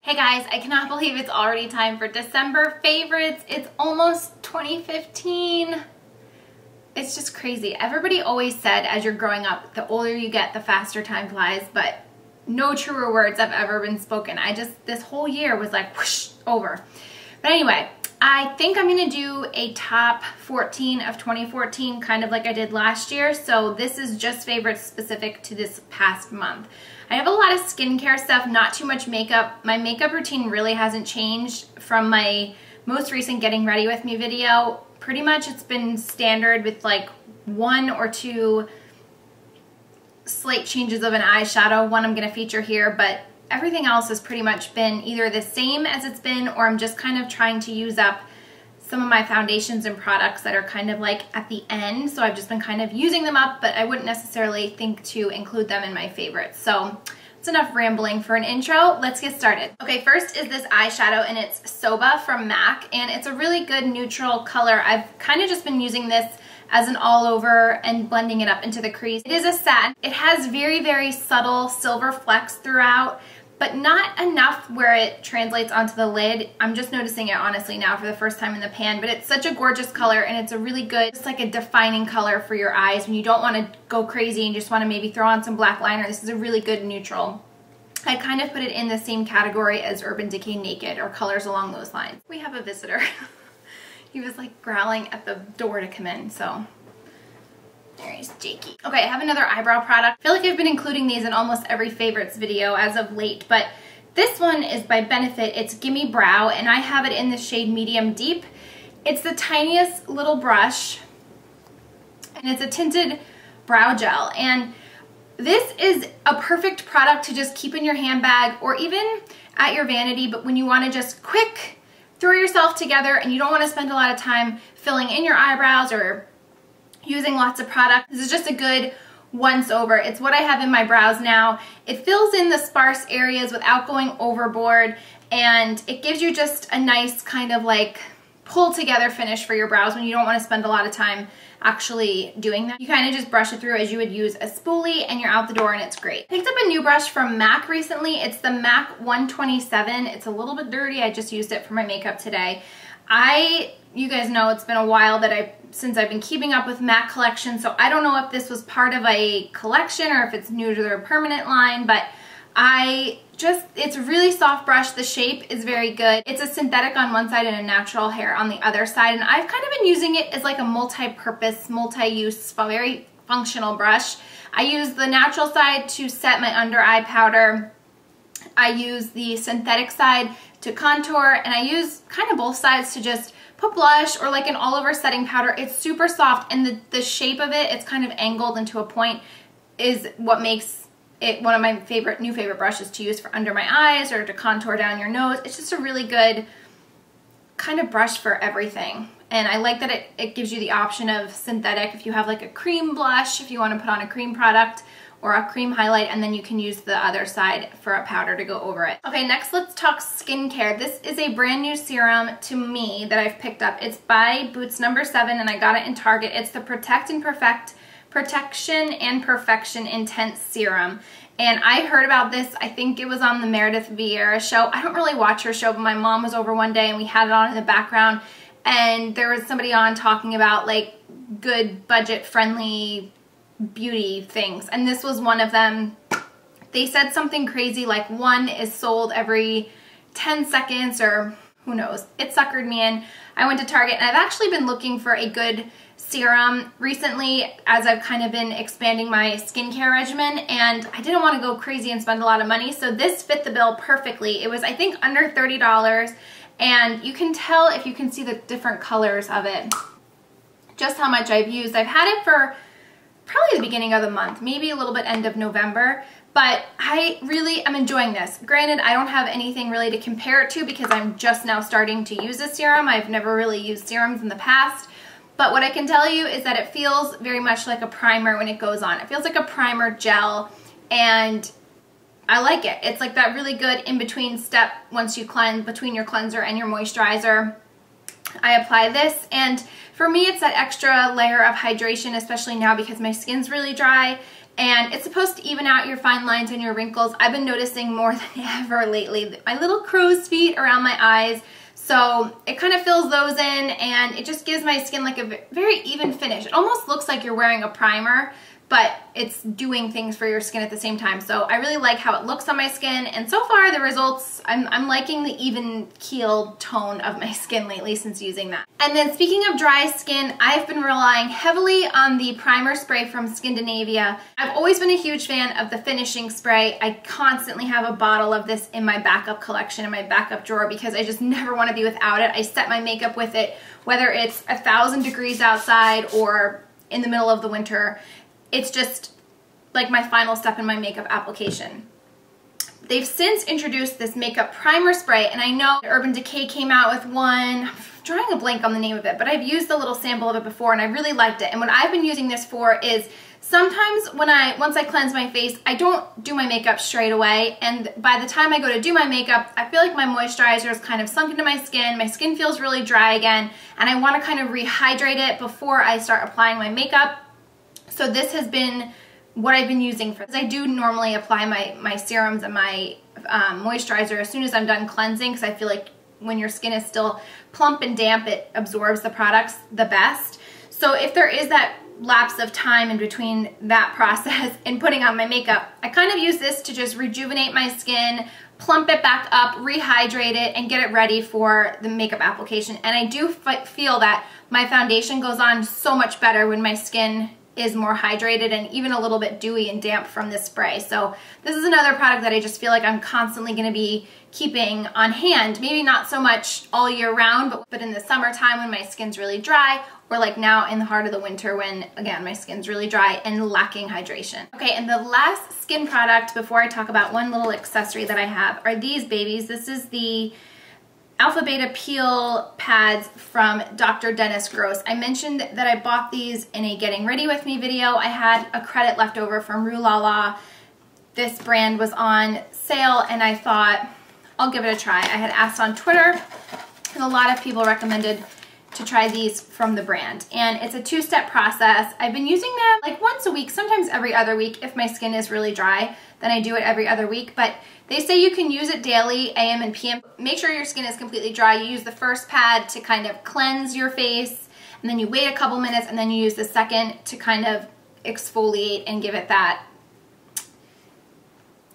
Hey guys, I cannot believe it's already time for December favorites. It's almost 2015. It's just crazy. Everybody always said as you're growing up, the older you get, the faster time flies, but no truer words have ever been spoken. This whole year was like whoosh, over. But anyway, I think I'm gonna do a top 14 of 2014, kind of like I did last year. So this is just favorites specific to this past month. I have a lot of skincare stuff, not too much makeup. My makeup routine really hasn't changed from my most recent Getting Ready With Me video. Pretty much it's been standard with like 1 or 2 slight changes of an eyeshadow. One I'm gonna feature here, but everything else has pretty much been either the same as it's been, or I'm just kind of trying to use up some of my foundations and products that are kind of like at the end. So I've just been kind of using them up, but I wouldn't necessarily think to include them in my favorites. So it's enough rambling for an intro. Let's get started. Okay, first is this eyeshadow, and it's Soba from MAC, and it's a really good neutral color. I've kind of just been using this as an all over and blending it up into the crease. It is a satin. It has very, very subtle silver flecks throughout, but not enough where it translates onto the lid. I'm just noticing it honestly now for the first time in the pan, but it's such a gorgeous color, and it's a really good, it's like a defining color for your eyes when you don't want to go crazy and just want to maybe throw on some black liner. This is a really good neutral. I kind of put it in the same category as Urban Decay Naked or colors along those lines. We have a visitor. He was like growling at the door to come in, so there's Jakey. Okay, I have another eyebrow product. I feel like I've been including these in almost every favorites video as of late, but this one is by Benefit. It's Gimme Brow, and I have it in the shade Medium Deep. It's the tiniest little brush, and it's a tinted brow gel, and this is a perfect product to just keep in your handbag or even at your vanity, but when you want to just quick throw yourself together and you don't want to spend a lot of time filling in your eyebrows or using lots of product. This is just a good once over. It's what I have in my brows now. It fills in the sparse areas without going overboard, and it gives you just a nice kind of like pull together finish for your brows when you don't want to spend a lot of time actually doing that. You kind of just brush it through as you would use a spoolie, and you're out the door, and it's great. I picked up a new brush from MAC recently. It's the MAC 127. It's a little bit dirty. I just used it for my makeup today. You guys know it's been a while that since I've been keeping up with MAC collection, so I don't know if this was part of a collection or if it's new to their permanent line, but it's a really soft brush. The shape is very good. It's a synthetic on one side and a natural hair on the other side, and I've kind of been using it as like a multi-purpose, multi-use, very functional brush. I use the natural side to set my under eye powder. I use the synthetic side to contour, and I use kind of both sides to just put blush or like an all-over setting powder. It's super soft, and the shape of it, it's kind of angled into a point, is what makes it one of my new favorite brushes to use for under my eyes or to contour down your nose. It's just a really good kind of brush for everything. And I like that it gives you the option of synthetic if you have like a cream blush, if you want to put on a cream product or a cream highlight, and then you can use the other side for a powder to go over it. Okay, next let's talk skincare. This is a brand new serum to me that I've picked up. It's by Boots No. 7, and I got it in Target. It's the Protection and Perfection Intense Serum. And I heard about this, I think it was on the Meredith Vieira show. I don't really watch her show, but my mom was over one day and we had it on in the background, and there was somebody on talking about like good budget friendly beauty things, and this was one of them. They said something crazy like one is sold every 10 seconds or who knows. It suckered me in. I went to Target, and I've actually been looking for a good serum recently as I've kind of been expanding my skincare regimen, and I didn't want to go crazy and spend a lot of money, so this fit the bill perfectly. It was, I think, under $30, and you can tell if you can see the different colors of it just how much I've used. I've had it for probably the beginning of the month, maybe a little bit end of November, but I really am enjoying this. Granted, I don't have anything really to compare it to because I'm just now starting to use this serum. I've never really used serums in the past, but what I can tell you is that it feels very much like a primer when it goes on. It feels like a primer gel, and I like it. It's like that really good in-between step once you cleanse, between your cleanser and your moisturizer. I apply this, and for me it's that extra layer of hydration, especially now because my skin's really dry, and it's supposed to even out your fine lines and your wrinkles. I've been noticing more than ever lately my little crow's feet around my eyes. So it kind of fills those in, and it just gives my skin like a very even finish. It almost looks like you're wearing a primer, but it's doing things for your skin at the same time. So I really like how it looks on my skin, and so far the results, I'm liking the even keeled tone of my skin lately since using that. And then speaking of dry skin, I've been relying heavily on the primer spray from Skindinavia. I've always been a huge fan of the finishing spray. I constantly have a bottle of this in my backup collection, in my backup drawer, because I just never want to be without it. I set my makeup with it, whether it's 1,000 degrees outside or in the middle of the winter. It's just like my final step in my makeup application. They've since introduced this makeup primer spray, and I know Urban Decay came out with one. I'm drawing a blank on the name of it, but I've used a little sample of it before and I really liked it. And what I've been using this for is sometimes once I cleanse my face, I don't do my makeup straight away, and by the time I go to do my makeup, I feel like my moisturizer is kind of sunk into my skin feels really dry again, and I want to kind of rehydrate it before I start applying my makeup. So this has been what I've been using for this. I do normally apply my serums and my moisturizer as soon as I'm done cleansing, because I feel like when your skin is still plump and damp, it absorbs the products the best. So if there is that lapse of time in between that process and putting on my makeup, I kind of use this to just rejuvenate my skin, plump it back up, rehydrate it, and get it ready for the makeup application. And I do feel that my foundation goes on so much better when my skin is more hydrated and even a little bit dewy and damp from this spray. So this is another product that I just feel like I'm constantly going to be keeping on hand. Maybe not so much all year round, but in the summertime when my skin's really dry, or like now in the heart of the winter when, again, my skin's really dry and lacking hydration. Okay, and the last skin product before I talk about one little accessory that I have are these babies. This is the Alpha Beta Peel pads from Dr. Dennis Gross. I mentioned that I bought these in a Getting Ready With Me video. I had a credit left over from Rue La La. This brand was on sale and I thought, I'll give it a try. I had asked on Twitter and a lot of people recommended to try these from the brand. And it's a two-step process. I've been using them like once a week, sometimes every other week if my skin is really dry, then I do it every other week. But they say you can use it daily, AM and PM. Make sure your skin is completely dry. You use the first pad to kind of cleanse your face, and then you wait a couple minutes, and then you use the second to kind of exfoliate and give it that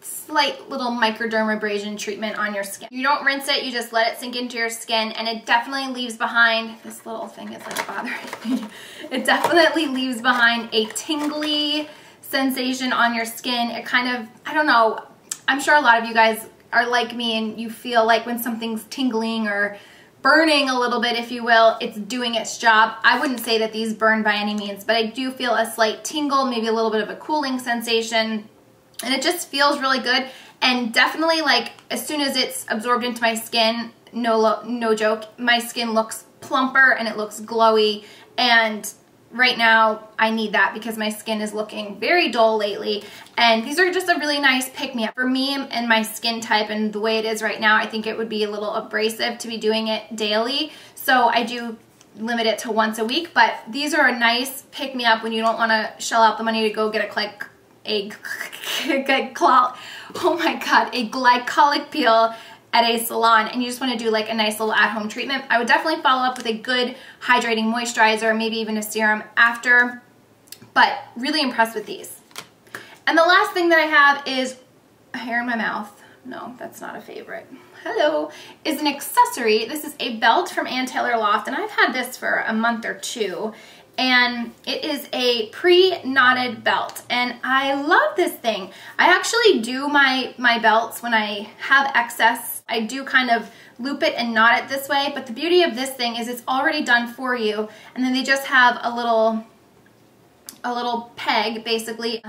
slight little microdermabrasion treatment on your skin. You don't rinse it, you just let it sink into your skin, and it definitely leaves behind, this little thing is like bothering me, it definitely leaves behind a tingly sensation on your skin. It kind of, I don't know, I'm sure a lot of you guys are like me and you feel like when something's tingling or burning a little bit, if you will, it's doing its job. I wouldn't say that these burn by any means, but I do feel a slight tingle, maybe a little bit of a cooling sensation, and it just feels really good. And definitely, like, as soon as it's absorbed into my skin, no joke, my skin looks plumper and it looks glowy, and right now I need that because my skin is looking very dull lately, and these are just a really nice pick-me-up. For me and my skin type and the way it is right now, I think it would be a little abrasive to be doing it daily, so I do limit it to once a week. But these are a nice pick-me-up when you don't want to shell out the money to go get a glycolic peel at a salon, and you just want to do like a nice little at-home treatment. I would definitely follow up with a good hydrating moisturizer, maybe even a serum after, but really impressed with these. And the last thing that I have is a hair in my mouth. No, that's not a favorite. Hello, is an accessory. This is a belt from Ann Taylor Loft, and I've had this for a month or two. And it is a pre-knotted belt, and I love this thing. I actually do my belts when I have excess. I do kind of loop it and knot it this way, but the beauty of this thing is it's already done for you, and then they just have a little peg basically,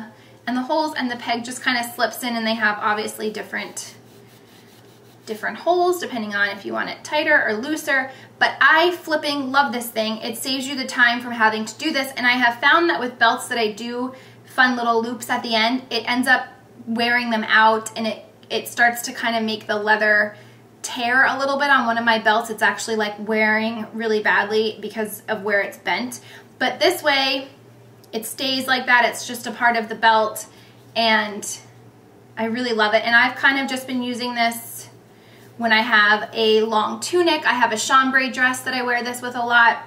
and the holes, and the peg just kind of slips in, and they have obviously different holes depending on if you want it tighter or looser, but I flipping love this thing. It saves you the time from having to do this, and I have found that with belts that I do fun little loops at the end, it ends up wearing them out, and it starts to kind of make the leather tear a little bit. On one of my belts, it's actually like wearing really badly because of where it's bent. But this way, It stays like that. It's just a part of the belt, and I really love it. And I've kind of just been using this when I have a long tunic. I have a chambray dress that I wear this with a lot.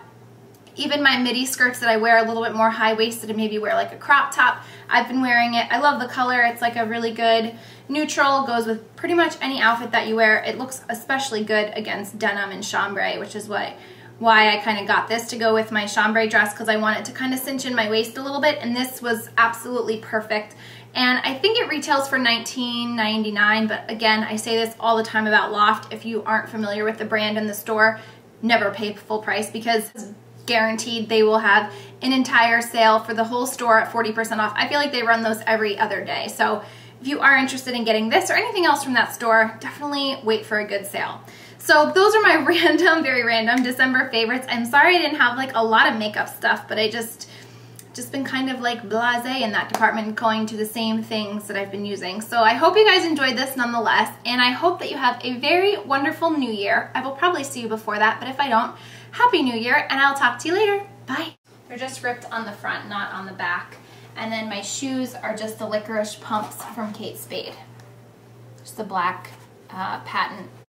Even my midi skirts that I wear a little bit more high-waisted and maybe wear like a crop top, I've been wearing it. I love the color. It's like a really good neutral. Goes with pretty much any outfit that you wear. It looks especially good against denim and chambray, which is why I kind of got this to go with my chambray dress, because I wanted to kind of cinch in my waist a little bit, and this was absolutely perfect. And I think it retails for $19.99, but again, I say this all the time about Loft. If you aren't familiar with the brand in the store, never pay full price, because guaranteed they will have an entire sale for the whole store at 40% off. I feel like they run those every other day. So if you are interested in getting this or anything else from that store, definitely wait for a good sale. So those are my random, very random December favorites. I'm sorry I didn't have like a lot of makeup stuff, but I just been kind of like blasé in that department, going to the same things that I've been using. So I hope you guys enjoyed this nonetheless, and I hope that you have a very wonderful new year. I will probably see you before that, but if I don't, Happy New Year, and I'll talk to you later. Bye. They're just ripped on the front, not on the back. And then my shoes are just the licorice pumps from Kate Spade. Just the black patent